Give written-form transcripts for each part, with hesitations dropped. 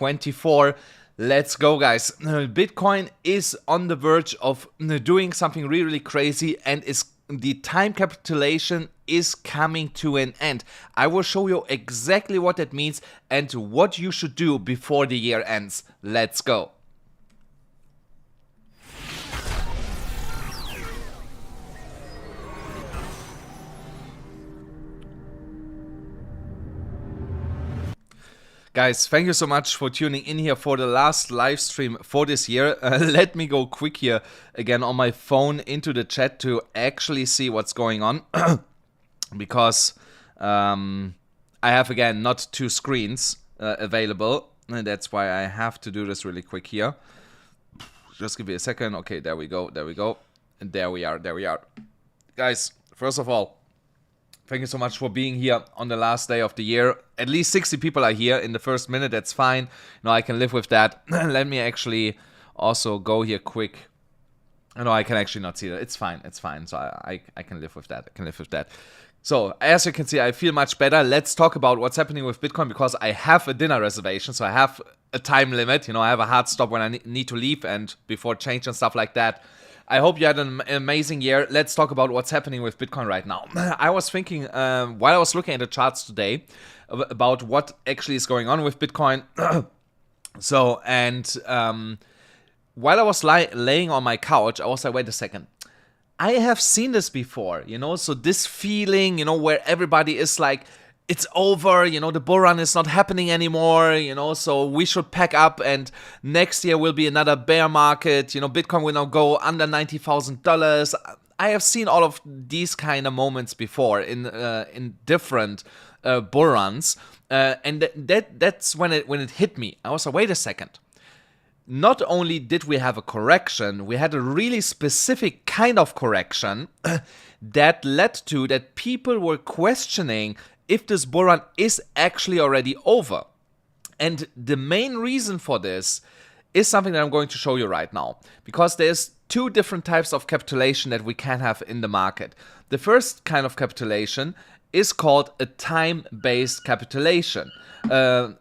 2024. Let's go, guys. Bitcoin is on the verge of doing something really, really crazy, and the time capitulation is coming to an end. I will show you exactly what that means and what you should do before the year ends. Let's go. Guys, thank you so much for tuning in here for the last live stream for this year. Let me go quick here again on my phone into the chat to actually see what's going on. Because I have, again, not two screens available. And that's why I have to do this really quick here. Just give me a second. Okay, there we go. There we go. And there we are. There we are. Guys, first of all, thank you so much for being here on the last day of the year. At least 60 people are here in the first minute. That's fine. No, I can live with that. Let me actually also go here quick. No, I can actually not see that. It's fine. It's fine. So I can live with that. I can live with that. So, as you can see, I feel much better. Let's talk about what's happening with Bitcoin, because I have a dinner reservation. So I have a time limit. You know, I have a hard stop when I need to leave and before change and stuff like that. I hope you had an amazing year. Let's talk about what's happening with Bitcoin right now. I was thinking, while I was looking at the charts today, about what actually is going on with Bitcoin. While I was laying on my couch, I was like, wait a second. I have seen this before, you know? So this feeling, you know, where everybody is like, it's over, you know, the bull run is not happening anymore, you know, so we should pack up and next year will be another bear market, you know, Bitcoin will now go under $90,000. I have seen all of these kind of moments before in different bull runs, and that's when it hit me. I was like, wait a second. Not only did we have a correction, we had a really specific kind of correction that led to that people were questioning if this bull run is actually already over. And the main reason for this is something that I'm going to show you right now, because there's two different types of capitulation that we can have in the market. The first kind of capitulation is called a time-based capitulation. A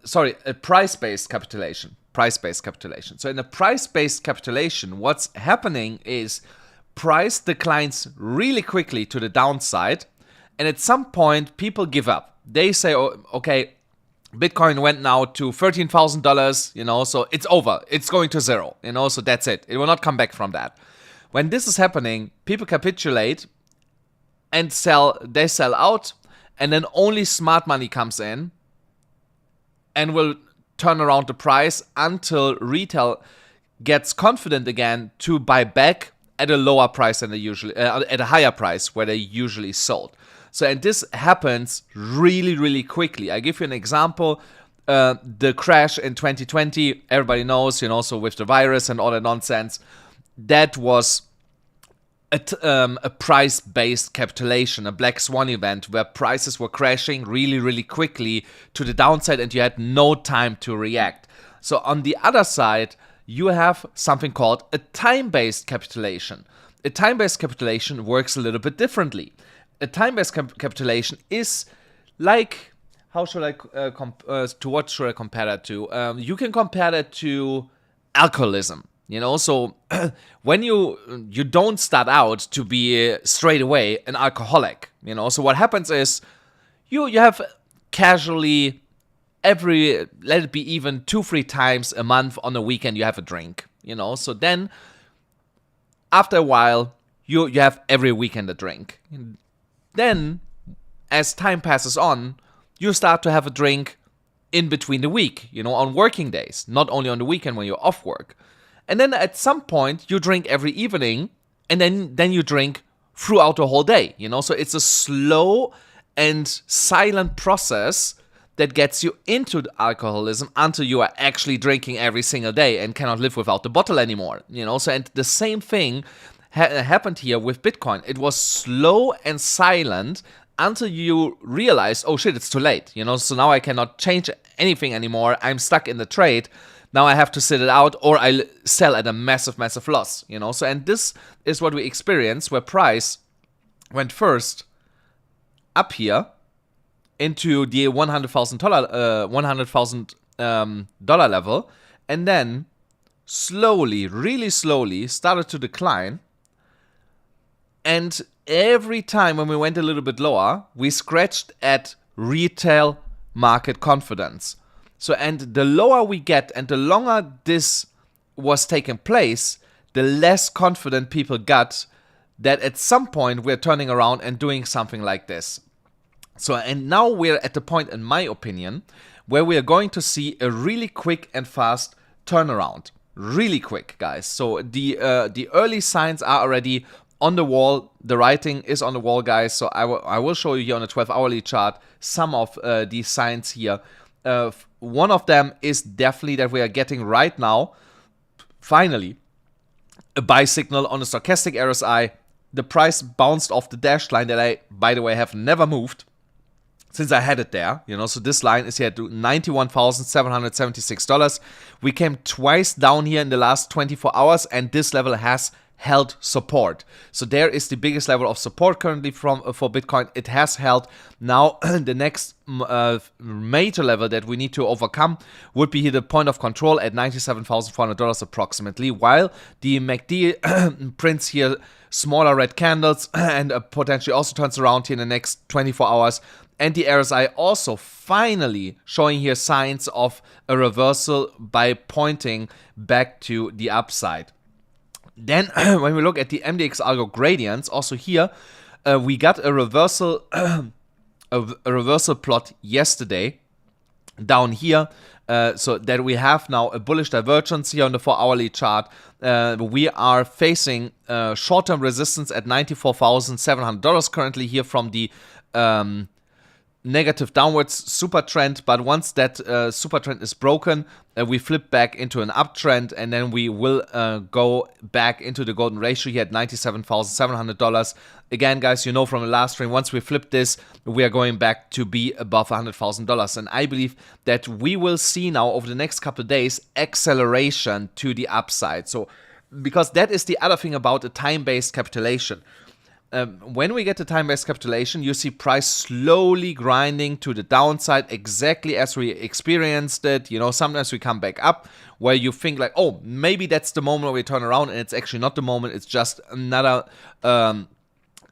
price-based capitulation. Price-based capitulation. So in a price-based capitulation, what's happening is price declines really quickly to the downside, and at some point, people give up. They say, oh, okay, Bitcoin went now to $13,000, you know, so it's over. It's going to zero, you know, so that's it. It will not come back from that. When this is happening, people capitulate and they sell out, and then only smart money comes in and will turn around the price until retail gets confident again to buy back at a lower price than they usually, at a higher price where they usually sold. So, and this happens really, really quickly. I give you an example. The crash in 2020, everybody knows, you know, so with the virus and all that nonsense, that was a price-based capitulation, a black swan event where prices were crashing really, really quickly to the downside and you had no time to react. So on the other side, you have something called a time-based capitulation. A time-based capitulation works a little bit differently. A time-based capitulation is like, how should I to what should I compare that to? You can compare that to alcoholism. You know, so when you don't start out to be straight away an alcoholic, you know, so what happens is you have casually let it be even 2-3 times a month on a weekend you have a drink, you know, so then after a while you have every weekend a drink. Then as time passes on, you start to have a drink in between the week, you know, on working days, not only on the weekend when you're off work. And then at some point, you drink every evening, and then you drink throughout the whole day, you know? So it's a slow and silent process that gets you into alcoholism until you are actually drinking every single day and cannot live without the bottle anymore, you know? So, and the same thing happened here with Bitcoin. It was slow and silent until you realize, oh shit, it's too late, you know? So now I cannot change anything anymore. I'm stuck in the trade. Now I have to sit it out or I sell at a massive, massive loss, you know? So, and this is what we experience where price went first up here into the $100,000 dollar level, and then slowly, really slowly, started to decline. And every time when we went a little bit lower, we scratched at retail market confidence. So, and the lower we get and the longer this was taking place, the less confident people got that at some point we're turning around and doing something like this. So, and now we're at the point, in my opinion, where we are going to see a really quick and fast turnaround. Really quick, guys. So the early signs are already on the wall. The writing is on the wall, guys. So I will show you here on the 12-hourly chart some of these signs here. One of them is definitely that we are getting right now, finally, a buy signal on the stochastic RSI. The price bounced off the dashed line that I, by the way, have never moved since I had it there, you know. So this line is here to $91,776. We came twice down here in the last 24 hours, and this level has held support. So there is the biggest level of support currently for Bitcoin. It has held. Now the next major level that we need to overcome would be here the point of control at $97,400 approximately, while the MACD prints here smaller red candles and potentially also turns around here in the next 24 hours. And the RSI also finally showing here signs of a reversal by pointing back to the upside. Then when we look at the MDX algo gradients, also here we got a reversal plot yesterday down here. So that we have now a bullish divergence here on the 4-hourly chart. We are facing short-term resistance at $94,700 currently here from the negative downwards super trend, but once that super trend is broken, we flip back into an uptrend, and then we will go back into the golden ratio here at $97,700. Again, guys, you know from the last stream, once we flip this, we are going back to be above $100,000, and I believe that we will see now over the next couple of days acceleration to the upside. So, because that is the other thing about a time-based capitulation. When we get the time-based capitulation, you see price slowly grinding to the downside, exactly as we experienced it. You know, sometimes we come back up where you think like, oh, maybe that's the moment where we turn around, and it's actually not the moment. It's just another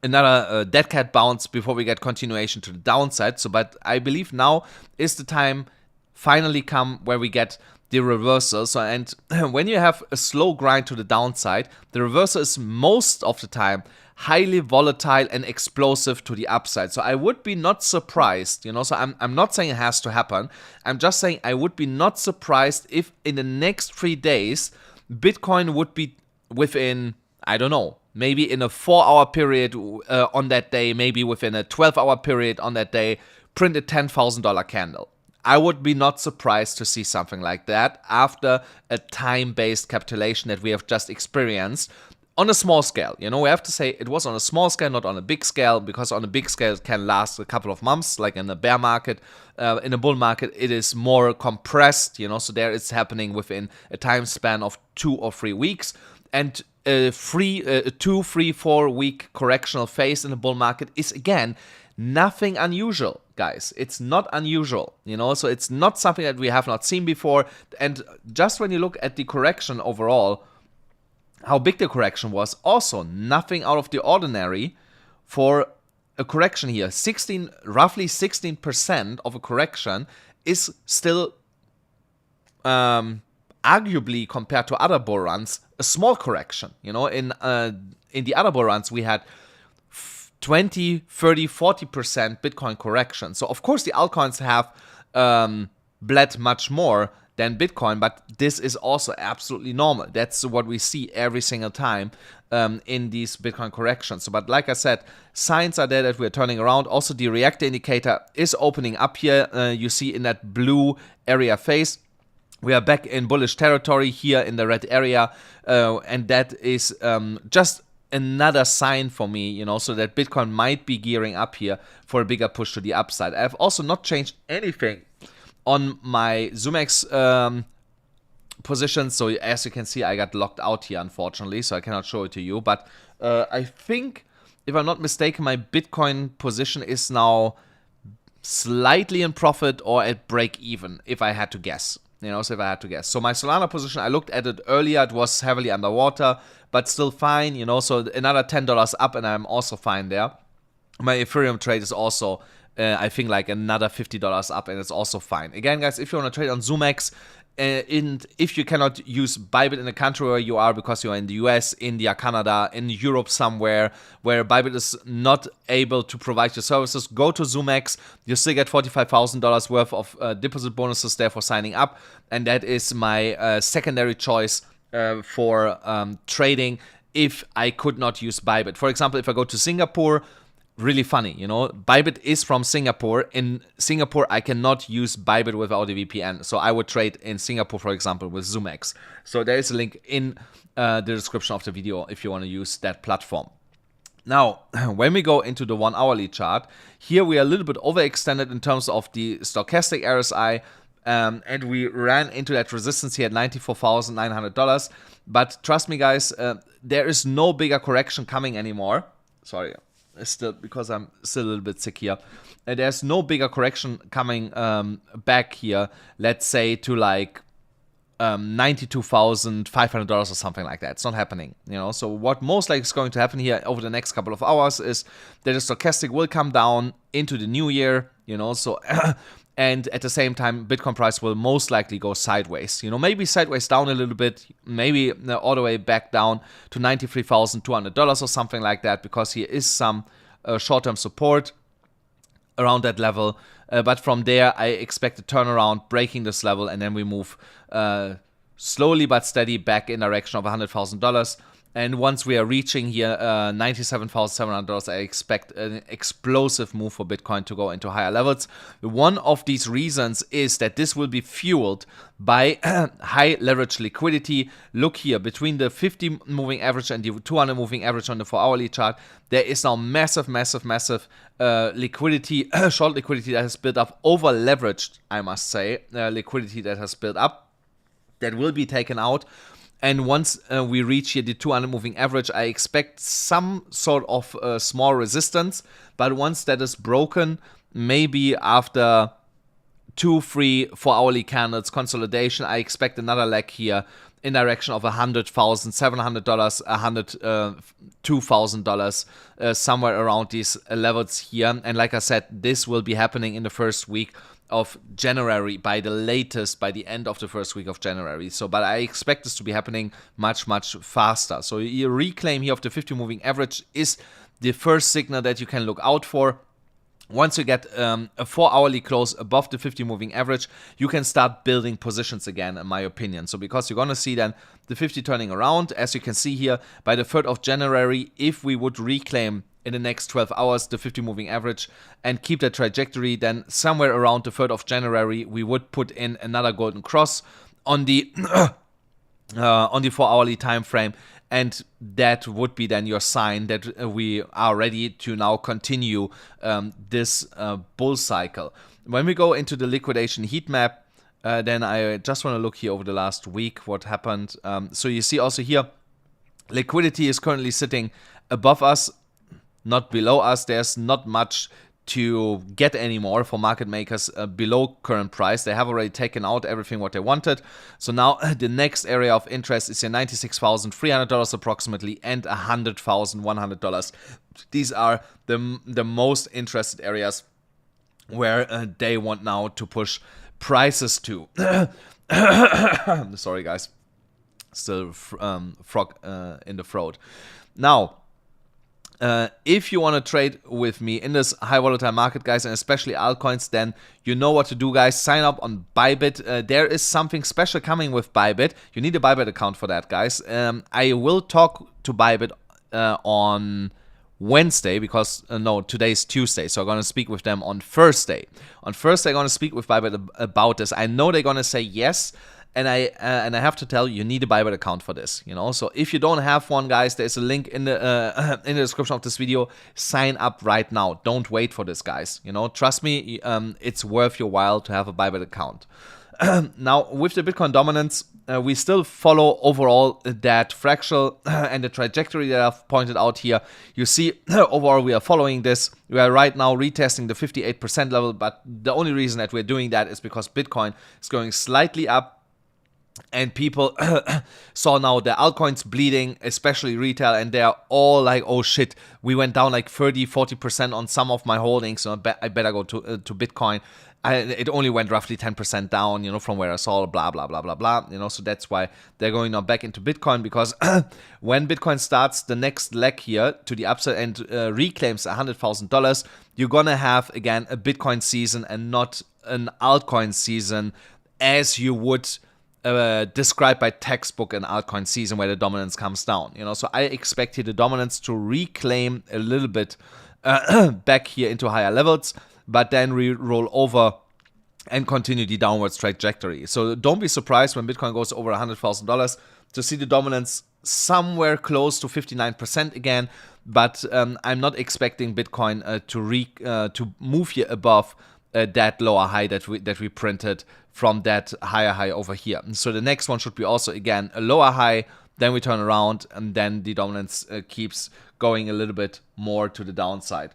dead cat bounce before we get continuation to the downside. So, but I believe now is the time finally come where we get the reversal. So, and when you have a slow grind to the downside, the reversal is most of the time highly volatile and explosive to the upside. So I would be not surprised, you know, so I'm not saying it has to happen. I'm just saying I would be not surprised if in the next 3 days, Bitcoin would be within, I don't know, maybe in a 4-hour period on that day, maybe within a 12-hour period on that day, print a $10,000 candle. I would be not surprised to see something like that after a time-based capitulation that we have just experienced. On a small scale, you know, we have to say it was on a small scale, not on a big scale, because on a big scale it can last a couple of months, like in the bear market. In a bull market, it is more compressed, you know, so there it's happening within a time span of 2 or 3 weeks. And a 2, 3, 4 week correctional phase in the bull market is, again, nothing unusual, guys. It's not unusual, you know, so it's not something that we have not seen before. And just when you look at the correction overall, how big the correction was, also nothing out of the ordinary for a correction here. Roughly 16% of a correction is still arguably, compared to other bull runs, a small correction. You know, in the other bull runs we had 20, 30, 40% Bitcoin correction. So of course the altcoins have bled much more than Bitcoin, but this is also absolutely normal. That's what we see every single time in these Bitcoin corrections. So, but like I said, signs are there that we're turning around. Also, the reactor indicator is opening up here. You see in that blue area phase, we are back in bullish territory here in the red area, and that is just another sign for me, you know, so that Bitcoin might be gearing up here for a bigger push to the upside. I have also not changed anything on my ZoomX position. So as you can see, I got locked out here, unfortunately, so I cannot show it to you. But I think, if I'm not mistaken, my Bitcoin position is now slightly in profit or at break even, if I had to guess. So if I had to guess. So my Solana position, I looked at it earlier, it was heavily underwater, but still fine, so another $10 up and I'm also fine there. My Ethereum trade is also, I think, like another $50 up, and it's also fine. Again, guys, if you want to trade on ZoomX, and if you cannot use Bybit in the country where you are because you're in the US, India, Canada, in Europe somewhere where Bybit is not able to provide your services, go to ZoomX. You still get $45,000 worth of deposit bonuses there for signing up, and that is my secondary choice for trading if I could not use Bybit. For example, if I go to Singapore, really funny, Bybit is from Singapore. In Singapore, I cannot use Bybit without a VPN. So I would trade in Singapore, for example, with ZoomX. So there is a link in the description of the video if you want to use that platform. Now, when we go into the 1 hourly chart, here we are a little bit overextended in terms of the stochastic RSI. And we ran into that resistance here at $94,900. But trust me, guys, there is no bigger correction coming anymore. Sorry. Still, because I'm still a little bit sick here. There's no bigger correction coming back here, let's say to like $92,500 or something like that. It's not happening, So what most likely is going to happen here over the next couple of hours is that the stochastic will come down into the new year, So and at the same time, Bitcoin price will most likely go sideways. Maybe sideways down a little bit, maybe all the way back down to $93,200 or something like that, because here is some short-term support around that level. But from there, I expect a turnaround, breaking this level, and then we move slowly but steady back in direction of $100,000. And once we are reaching here $97,700, I expect an explosive move for Bitcoin to go into higher levels. One of these reasons is that this will be fueled by high leverage liquidity. Look here, between the 50 moving average and the 200 moving average on the 4 hourly chart, there is now massive liquidity, short liquidity that has built up, over leveraged, I must say, liquidity that has built up, that will be taken out. And once we reach here the 200 moving average, I expect some sort of small resistance. But once that is broken, maybe after 2, 3, 4 hourly candles consolidation, I expect another leg here in direction of $100,700, $102,000, somewhere around these levels here. And like I said, this will be happening in the first week of January, by the latest, by the end of the first week of January. So, but I expect this to be happening much faster. So your reclaim here of the 50 moving average is the first signal that you can look out for. Once you get a 4 hourly close above the 50 moving average, you can start building positions again, in my opinion. So because you're going to see then the 50 turning around, as you can see here, by the 3rd of January, if we would reclaim in the next 12 hours the 50 moving average and keep that trajectory, then somewhere around the 3rd of January, we would put in another golden cross on the 4 hourly time frame. And that would be then your sign that we are ready to now continue this bull cycle. When we go into the liquidation heat map, then I just want to look here over the last week what happened. So you see also here, liquidity is currently sitting above us, not below us. There's not much to get anymore for market makers below current price. They have already taken out everything what they wanted. So now the next area of interest is here $96,300 approximately and $100,100. These are the most interested areas where they want now to push prices to. Sorry guys, still frog in the throat. Now, if you want to trade with me in this high volatile market, guys, and especially altcoins, then you know what to do, guys. Sign up on Bybit. There is something special coming with Bybit. You need a Bybit account for that, guys. I will talk to Bybit on Wednesday because, no, today's Tuesday, so I'm going to speak with them on Thursday. On Thursday, I'm going to speak with Bybit about this. I know they're going to say yes. And I have to tell you, you need a Bybit account for this, So if you don't have one, guys, there's a link in the description of this video. Sign up right now. Don't wait for this, guys. Trust me, it's worth your while to have a Bybit account. Now, with the Bitcoin dominance, we still follow overall that fractal and the trajectory that I've pointed out here. You see, overall, we are following this. We are right now retesting the 58% level, but the only reason that we're doing that is because Bitcoin is going slightly up. And people saw now the altcoins bleeding, especially retail, and they're all like, oh shit, we went down like 30-40% on some of my holdings, so I better go to Bitcoin. It only went roughly 10% down, you know, from where I saw, blah, blah, blah, blah, blah, you know, so that's why they're going now back into Bitcoin, because when Bitcoin starts the next leg here to the upside and reclaims $100,000, you're gonna have, again, a Bitcoin season and not an altcoin season as you would described by textbook an altcoin season where the dominance comes down, you know. So I expect here the dominance to reclaim a little bit back here into higher levels, but then roll over and continue the downwards trajectory. So don't be surprised when Bitcoin goes over $100,000 to see the dominance somewhere close to 59% again. But I'm not expecting Bitcoin to move here above that lower high that we printed from that higher high over here. And so the next one should be also, again, a lower high, then we turn around, and then the dominance keeps going a little bit more to the downside.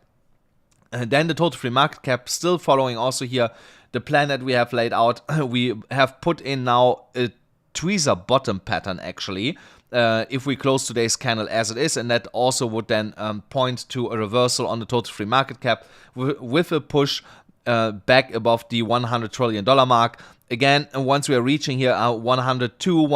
And then the total free market cap still following also here the plan that we have laid out. We have put in now a tweezer bottom pattern, actually, if we close today's candle as it is, and that also would then point to a reversal on the total free market cap with a push back above the $100 trillion mark. Again, once we are reaching here 1.02,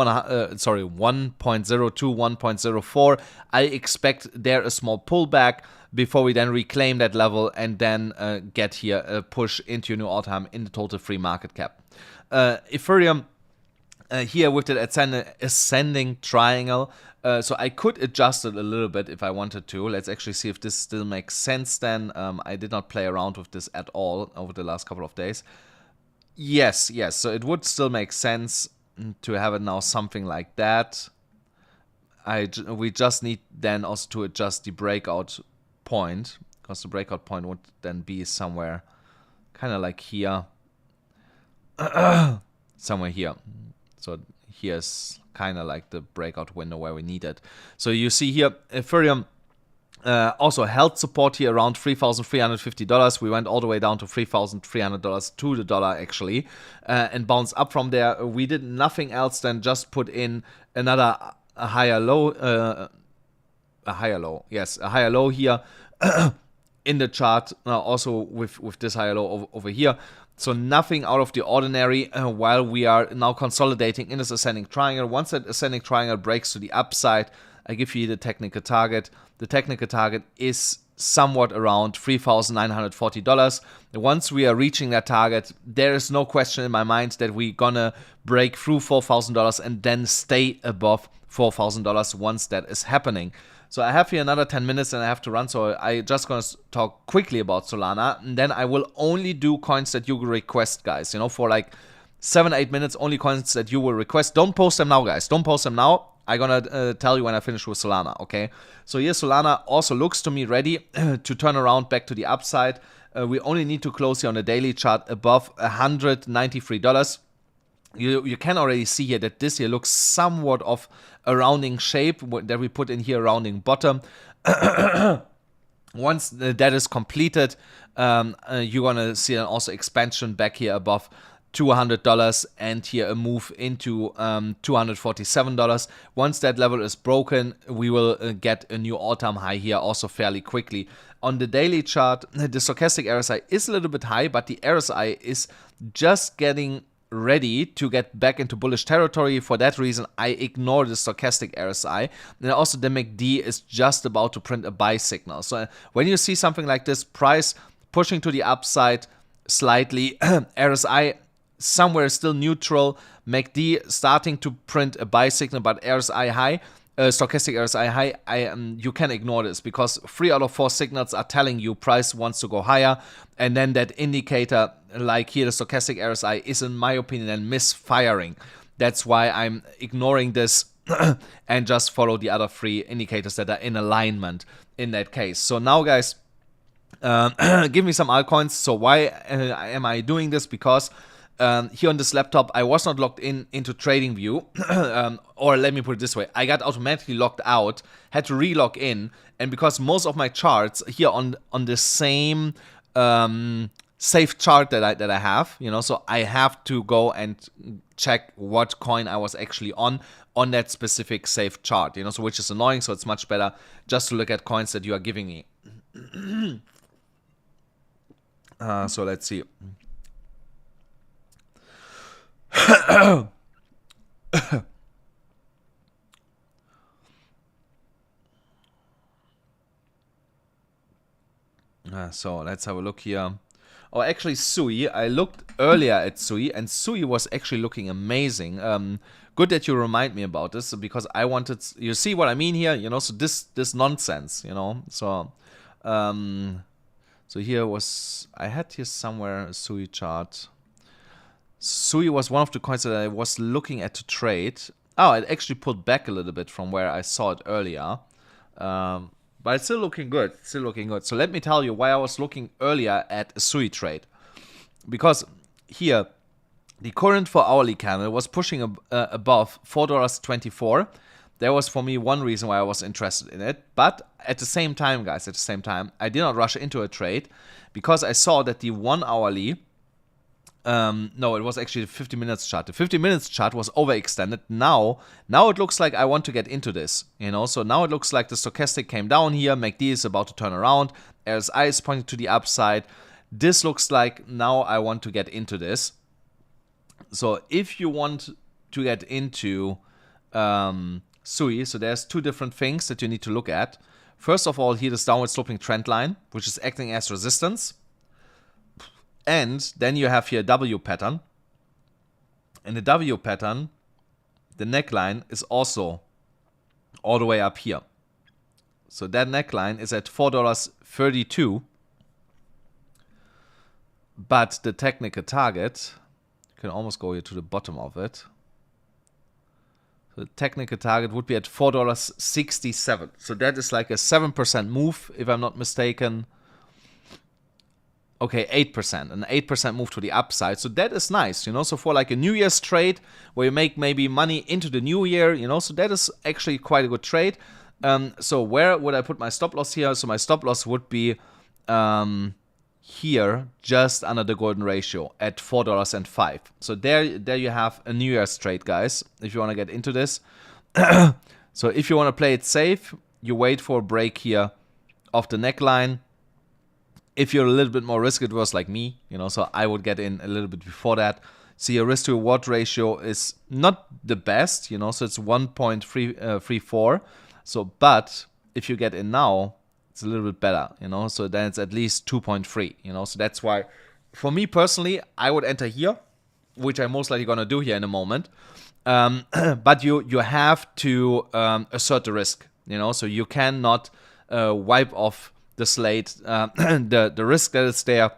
1.04, I expect there a small pullback before we then reclaim that level and then get here a push into a new all-time in the total free market cap. Ethereum here with the ascending triangle, so I could adjust it a little bit if I wanted to. Let's actually see if this still makes sense then. I did not play around with this at all over the last couple of days. Yes, so it would still make sense to have it now something like that. We just need then also to adjust the breakout point, because the breakout point would then be somewhere kind of like here. Somewhere here. So here's kind of like the breakout window where we need it. So you see here, Ethereum also held support here around $3,350. We went all the way down to $3,300 to the dollar, actually, and bounced up from there. We did nothing else than just put in another a higher low here in the chart, also with this higher low over here. So nothing out of the ordinary while we are now consolidating in this ascending triangle. Once that ascending triangle breaks to the upside, I give you the technical target. The technical target is somewhat around $3,940. Once we are reaching that target, there is no question in my mind that we're gonna break through $4,000 and then stay above $4,000 once that is happening. So I have here another 10 minutes and I have to run, so I just gonna talk quickly about Solana, and then I will only do coins that you will request, guys. You know, for like 7-8 minutes, only coins that you will request. Don't post them now, guys. Don't post them now. I'm gonna tell you when I finish with Solana, okay? So here Solana also looks to me ready to turn around back to the upside. We only need to close here on the daily chart above $193. You can already see here that this here looks somewhat of a rounding shape that we put in here, rounding bottom. Once that is completed, you're gonna see an also expansion back here above $200 and here a move into $247. Once that level is broken, we will get a new all-time high here also fairly quickly. On the daily chart, the stochastic RSI is a little bit high, but the RSI is just getting ready to get back into bullish territory. For that reason, I ignore the stochastic RSI. And also the MACD is just about to print a buy signal. So when you see something like this, price pushing to the upside slightly, RSI somewhere still neutral, MACD starting to print a buy signal, but RSI high, stochastic RSI high, you can ignore this because 3 out of 4 signals are telling you price wants to go higher, and then that indicator, like here the stochastic RSI, is in my opinion then misfiring. That's why I'm ignoring this and just follow the other 3 indicators that are in alignment in that case. So now, guys, give me some altcoins. So why am I doing this? Because here on this laptop, I was not logged into TradingView, or let me put it this way, I got automatically logged out, had to re-log in, and because most of my charts here on the same safe chart that I have, you know, so I have to go and check what coin I was actually on that specific safe chart, you know, so which is annoying. So it's much better just to look at coins that you are giving me. So let's see. So let's have a look here. Oh, actually, Sui. I looked earlier at Sui, and Sui was actually looking amazing. Good that you remind me about this, because I wanted. You see what I mean here, you know? So this nonsense, you know. So, so here was, I had here somewhere a Sui chart. Sui was one of the coins that I was looking at to trade. Oh, it actually pulled back a little bit from where I saw it earlier. But it's still looking good. Still looking good. So let me tell you why I was looking earlier at a Sui trade. Because here, the current 4-hourly candle was pushing above $4.24. There was, for me, one reason why I was interested in it. But at the same time, guys, at the same time, I did not rush into a trade because I saw that the 1-hourly... no, it was actually the 50 minutes chart. The 50 minutes chart was overextended. Now it looks like I want to get into this, you know. So now it looks like the stochastic came down here. MACD is about to turn around. RSI is pointing to the upside. This looks like now I want to get into this. So if you want to get into Sui, so there's two different things that you need to look at. First of all, here this downward sloping trend line, which is acting as resistance. And then you have here a W pattern. And the W pattern, the neckline is also all the way up here. So that neckline is at $4.32. But the technical target, you can almost go here to the bottom of it. So the technical target would be at $4.67. So that is like a 7% move, if I'm not mistaken. Okay, 8%, an 8% move to the upside. So that is nice, you know. So for like a New Year's trade where you make maybe money into the new year, you know, so that is actually quite a good trade. So where would I put my stop loss here? So my stop loss would be here, just under the golden ratio at $4.05. So there you have a New Year's trade, guys, if you want to get into this. So if you want to play it safe, you wait for a break here of the neckline. If you're a little bit more risk adverse like me, you know, so I would get in a little bit before that. See, your risk to reward ratio is not the best, you know, so it's 1.34. So, but if you get in now, it's a little bit better, you know, so then it's at least 2.3, you know, so that's why, for me personally, I would enter here, which I'm most likely going to do here in a moment. But you have to assert the risk, you know, so you cannot wipe off the slate, the risk that is there.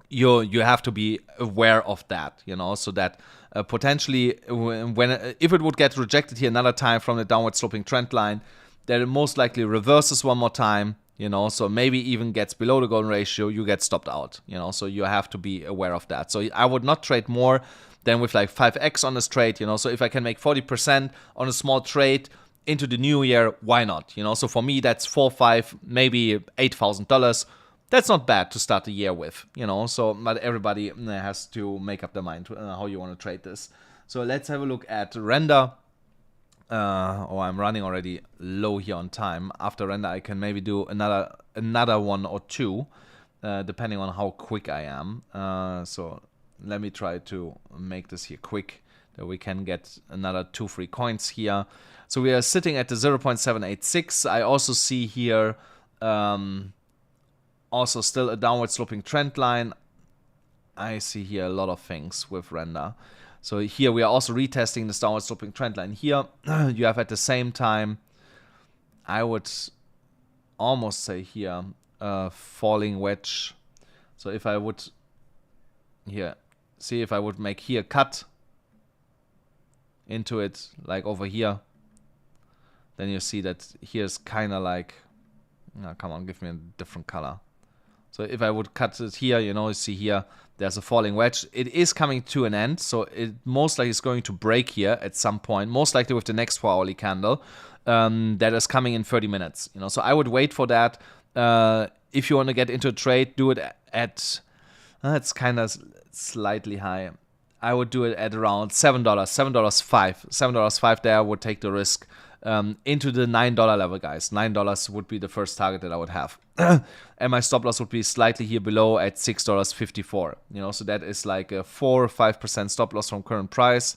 You have to be aware of that, you know, so that potentially if it would get rejected here another time from the downward sloping trend line, that it most likely reverses one more time, you know, so maybe even gets below the golden ratio, you get stopped out, you know, so you have to be aware of that. So I would not trade more than with like 5x on this trade, you know, so if I can make 40% on a small trade into the new year, why not? You know, so for me, that's $4, $5, maybe $8,000. That's not bad to start the year with, you know. So, but everybody has to make up their mind how you want to trade this. So let's have a look at render. Oh, I'm running already low here on time. After render, I can maybe do another one or two, depending on how quick I am. So let me try to make this here quick, that we can get another 2 free coins here. So we are sitting at the 0.786. I also see here also still a downward sloping trend line. I see here a lot of things with render. So here we are also retesting this downward sloping trend line here. You have at the same time, I would almost say here, falling wedge. So if I would here, see if I would make here cut into it, like over here, then you see that here's kind of like, come on, give me a different color. So if I would cut it here, you see here, there's a falling wedge. It is coming to an end, so it most likely is going to break here at some point, most likely with the next 4-hourly candle that is coming in 30 minutes. So I would wait for that. If you want to get into a trade, do it at, it's kind of slightly high. I would do it at around $7, $7.05 there. I would take the risk into the $9 level, guys. $9 would be the first target that I would have. And my stop loss would be slightly here below at $6.54. So that is like a 4 or 5% stop loss from current price.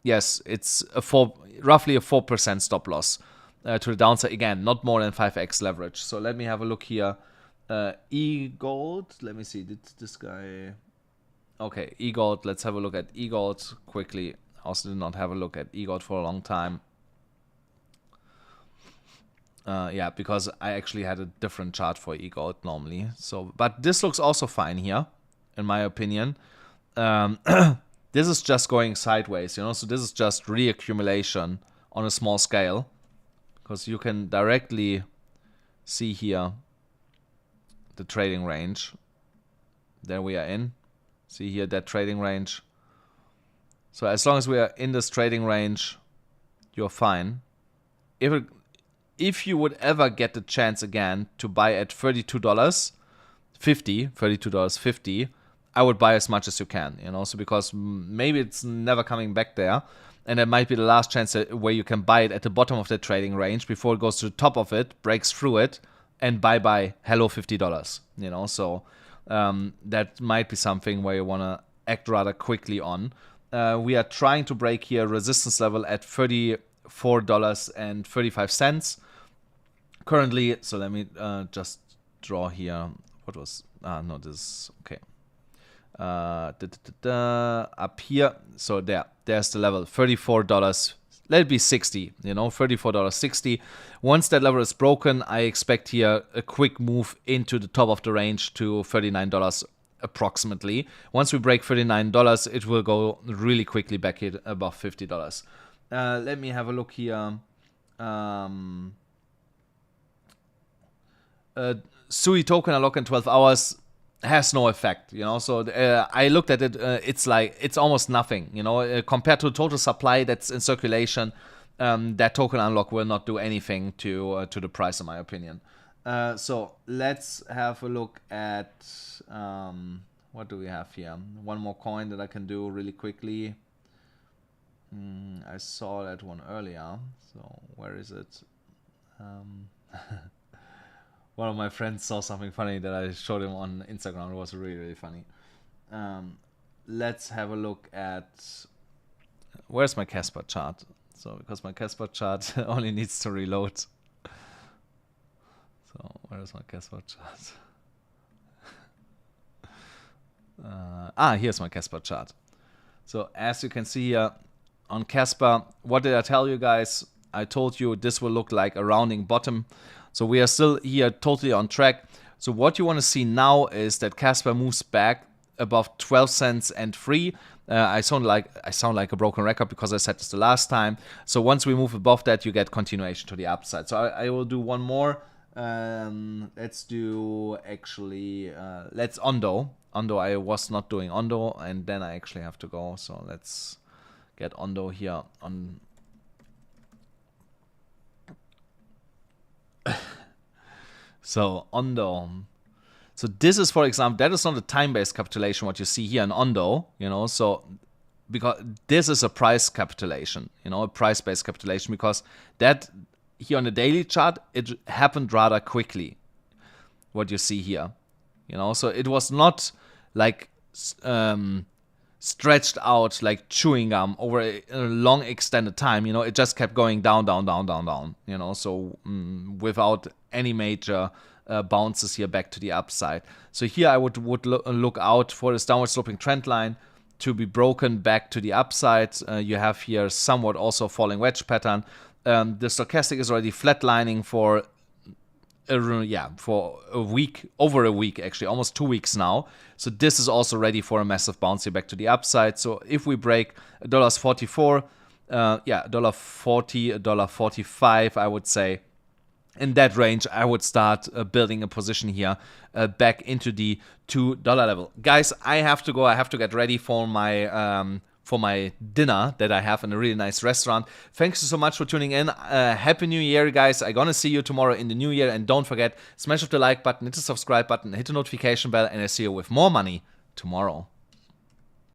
Yes, it's roughly a 4% stop loss to the downside. Again, not more than 5x leverage. So let me have a look here. EGLD. Let me see. Did this guy... Okay, EGLD. Let's have a look at EGLD quickly. I also did not have a look at EGLD for a long time. Yeah, because I actually had a different chart for EGLD normally. So, but this looks also fine here, in my opinion. This is just going sideways, so this is just reaccumulation on a small scale. Because you can directly see here the trading range. There we are in. See here that trading range. So as long as we are in this trading range, you're fine. If you would ever get the chance again to buy at $32.50, I would buy as much as you can, so because maybe it's never coming back there, and it might be the last chance where you can buy it at the bottom of the trading range before it goes to the top of it, breaks through it, and bye-bye, hello $50, so that might be something where you want to act rather quickly on. We are trying to break here resistance level at $34.35 currently. So let me just draw here. What was no, this is okay. Up here, so there's the level, $34. Let it be 60, $34.60. Once that level is broken, I expect here a quick move into the top of the range to $39 approximately. Once we break $39, it will go really quickly back here above $50. Let me have a look here. Sui token unlock in 12 hours has no effect, so I looked at it, it's almost nothing, compared to the total supply that's in circulation. That token unlock will not do anything to the price, in my opinion. So let's have a look at what do we have here. One more coin that I can do really quickly. I saw that one earlier, so where is it? One of my friends saw something funny that I showed him on Instagram. It was really, really funny. Let's have a look at... Where's my Casper chart? So, because my Casper chart only needs to reload. So, where's my Casper chart? Here's my Casper chart. So, as you can see here on Casper, what did I tell you guys? I told you this will look like a rounding bottom. So we are still here totally on track. So what you want to see now is that Casper moves back above 12 cents and 3. I sound like a broken record because I said this the last time. So once we move above that, you get continuation to the upside. So I will do one more. Let's do actually, let's ONDO. ONDO, I was not doing ONDO, and then I actually have to go. So let's get ONDO here on. So ONDO. So this is, for example, that is not a time-based capitulation, what you see here in ONDO, so because this is a price capitulation, a price-based capitulation, because that here on the daily chart, it happened rather quickly, what you see here, so it was not like stretched out like chewing gum over a long extended time, it just kept going down, so without any major bounces here back to the upside. So here I would look out for this downward sloping trend line to be broken back to the upside. You have here somewhat also falling wedge pattern. The stochastic is already flatlining for a week, over a week actually, almost 2 weeks now. So this is also ready for a massive bounce here back to the upside. So if we break $1.44, $1.40, $1.45, I would say, in that range, I would start building a position here back into the $2 level. Guys, I have to go. I have to get ready for my dinner that I have in a really nice restaurant. Thanks so much for tuning in. Happy New Year, guys. I'm gonna see you tomorrow in the new year. And don't forget, smash up the like button, hit the subscribe button, hit the notification bell, and I see you with more money tomorrow.